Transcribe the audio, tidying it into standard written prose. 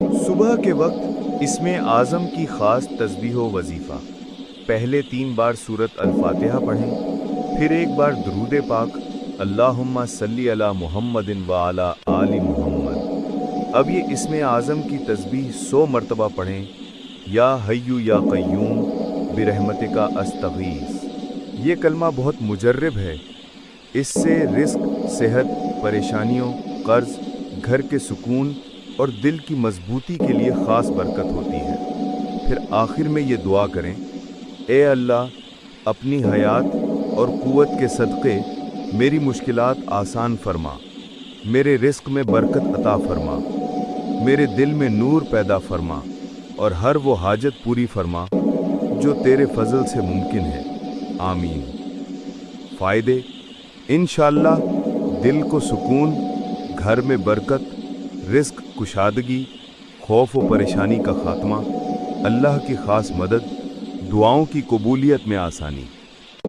صبح کے وقت اسم اعظم کی خاص تسبیح و وظیفہ۔ پہلے 3 بار سورۃ الفاتحہ پڑھیں، پھر ایک بار درود پاک اللہم صلی علی محمد وعلی آل محمد۔ اب یہ اسم اعظم کی تسبیح 100 مرتبہ پڑھیں۔ یا حی یا قیوم برحمتک استغیث۔ یہ کلمہ بہت مجرب ہے، اس سے رزق، صحت، پریشانیوں، قرض، گھر کے سکون اور دل کی مضبوطی کے لیے خاص برکت ہوتی ہے۔ پھر آخر میں یہ دعا کریں، اے اللہ اپنی حیات اور قوت کے صدقے میری مشکلات آسان فرما، میرے رزق میں برکت عطا فرما، میرے دل میں نور پیدا فرما اور ہر وہ حاجت پوری فرما جو تیرے فضل سے ممکن ہے، آمین۔ فائدے: انشاءاللہ دل کو سکون، گھر میں برکت، رزق کشادگی، خوف و پریشانی کا خاتمہ، اللہ کی خاص مدد، دعاؤں کی قبولیت میں آسانی۔